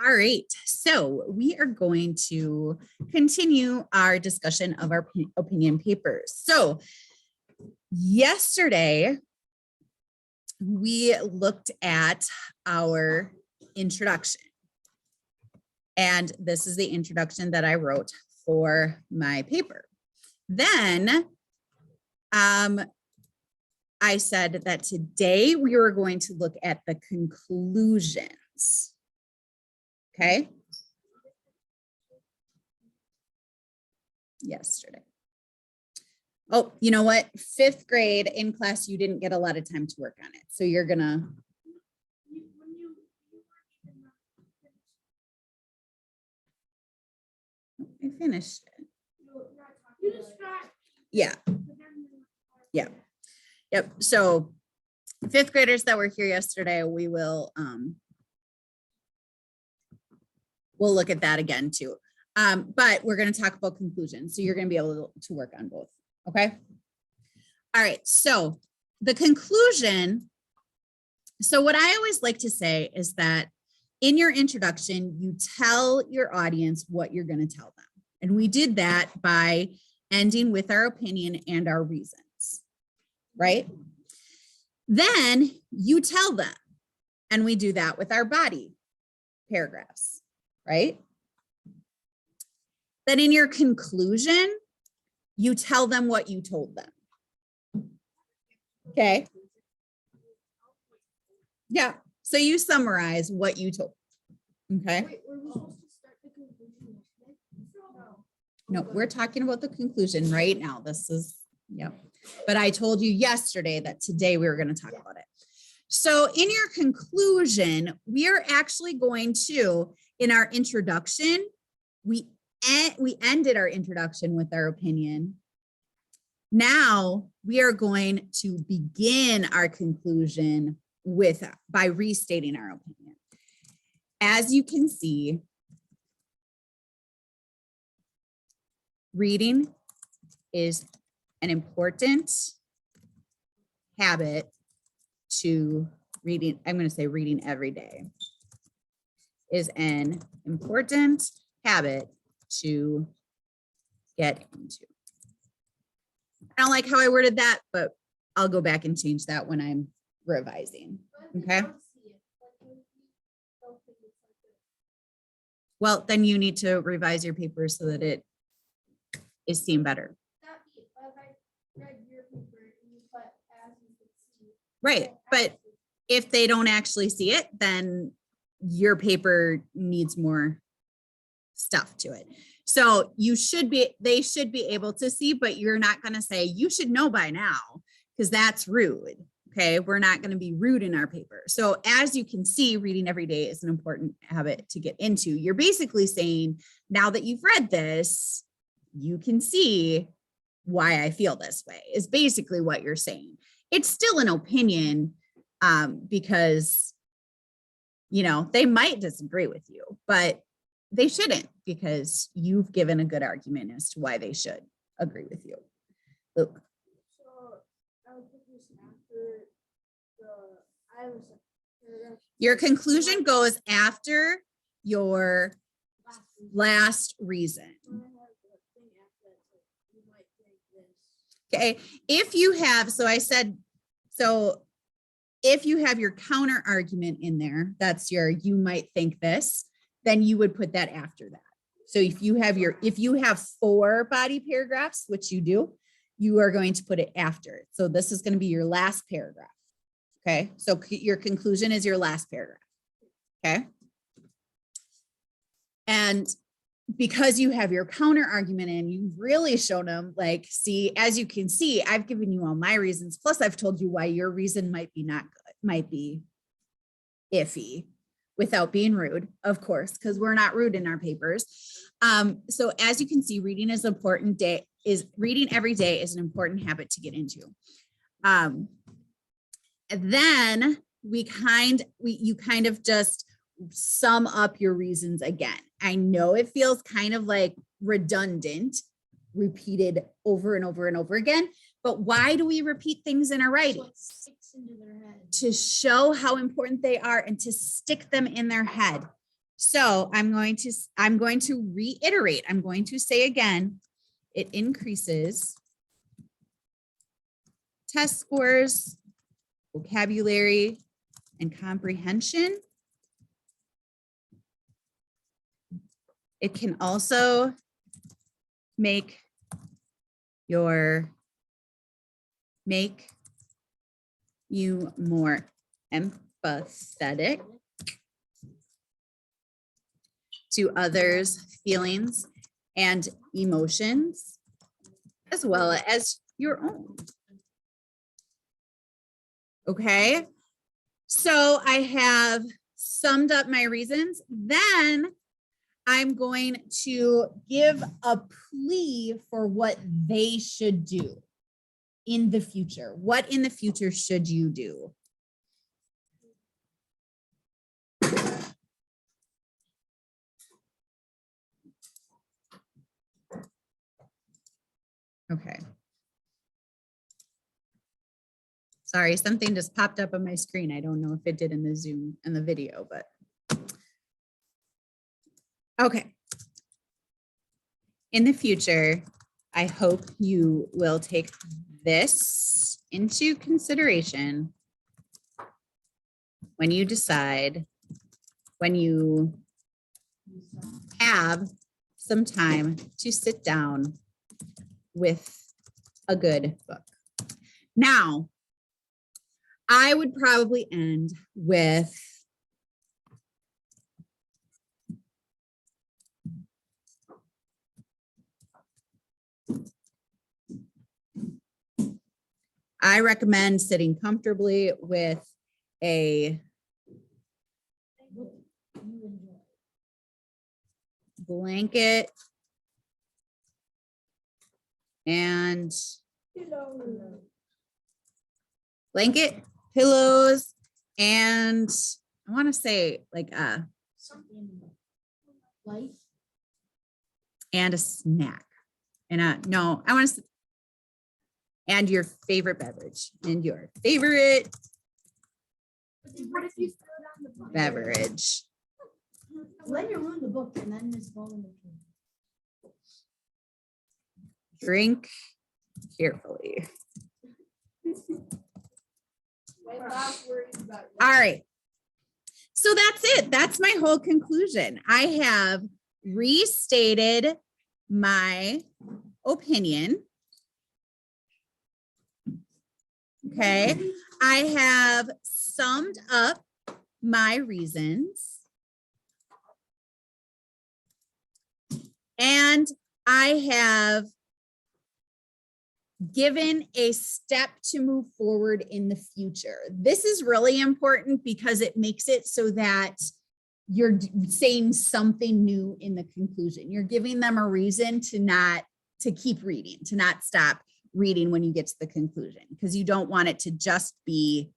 All right, so we are going to continue our discussion of our opinion papers. So yesterday, we looked at our introduction. And this is the introduction that I wrote for my paper. Then I said that today we were going to look at the conclusions. Okay. Yesterday. Oh, you know what? 5th grade in class, you didn't get a lot of time to work on it. So you're gonna. I finished it. Yeah. Yeah. Yep. So 5th graders that were here yesterday, we will we'll look at that again too. But we're going to talk about conclusions. So you're going to be able to work on both. Okay. All right. So the conclusion. So what I always like to say is that in your introduction, you tell your audience what you're going to tell them. And we did that by ending with our opinion and our reasons, right? Then you tell them, and we do that with our body paragraphs, right? Then in your conclusion, you tell them what you told them. Okay. Yeah. So you summarize what you told. Okay. Wait, were we supposed to start the conclusion yesterday? No, we're talking about the conclusion right now. This is, yep. But I told you yesterday that today we were going to talk about it. So in your conclusion, we are actually going to, in our introduction, we ended our introduction with our opinion. Now we are going to begin our conclusion by restating our opinion. As you can see, reading is an important habit to reading. I'm going to say reading every day is an important habit to get into. I don't like how I worded that, but I'll go back and change that when I'm revising. Okay. Well, then you need to revise your paper so that it is seen better. Right. But if they don't actually see it, then your paper needs more stuff to it. So they should be able to see, but you're not going to say you should know by now, because that's rude. Okay. We're not going to be rude in our paper. So as you can see, reading every day is an important habit to get into. You're basically saying, now that you've read this, you can see why I feel this way, is basically what you're saying. It's still an opinion because, they might disagree with you, but they shouldn't, because you've given a good argument as to why they should agree with you. Luke. So I would put this after your conclusion goes after your last reason. Okay, if you have, if you have your counter argument in there, that's your, you might think this, then you would put that after that. So if you have 4 body paragraphs, which you do, you are going to put it after. So this is going to be your last paragraph. Okay, so your conclusion is your last paragraph. Okay. And because you have your counter argument in, you've really shown them, like, see, as you can see, I've given you all my reasons. Plus I've told you why your reason might be not good, might be iffy, without being rude, of course, because we're not rude in our papers. So as you can see, reading every day is an important habit to get into. And then you kind of just sum up your reasons again. I know it feels kind of like redundant, repeated over and over and over again, but why do we repeat things in our writings? To show how important they are and to stick them in their head. So I'm going to reiterate, I'm going to say again, it increases test scores, vocabulary, and comprehension. It can also make you more empathetic to others' feelings and emotions, as well as your own. Okay, so I have summed up my reasons. Then I'm going to give a plea for what they should do in the future. What in the future should you do? Okay. Sorry, something just popped up on my screen. I don't know if it did in the Zoom and the video, but okay. In the future, I hope you will take this into consideration when you decide, when you have some time to sit down with a good book. Now, I would probably end with I recommend sitting comfortably with a blanket and pillows, and I want to say like and a snack. And no, I want to, and your favorite beverage, and your favorite What if you throw down the book? beverage. Then you ruin the book and then it's falling into. Drink carefully. All right. So that's it. That's my whole conclusion. I have restated my opinion. Okay. I have summed up my reasons. And I have given a step to move forward in the future. This is really important because it makes it so that you're saying something new in the conclusion. You're giving them a reason to keep reading, to not stop reading when you get to the conclusion, because you don't want it to just be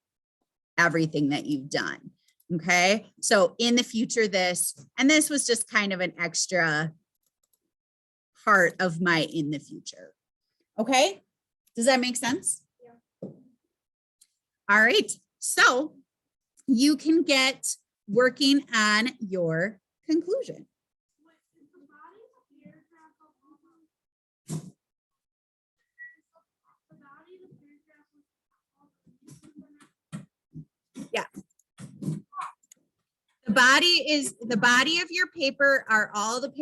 everything that you've done. Okay. So in the future, this was just kind of an extra part of my in the future. Okay. Does that make sense? Yeah. All right. So you can get working on your conclusion. Yeah. The body of your paper are all the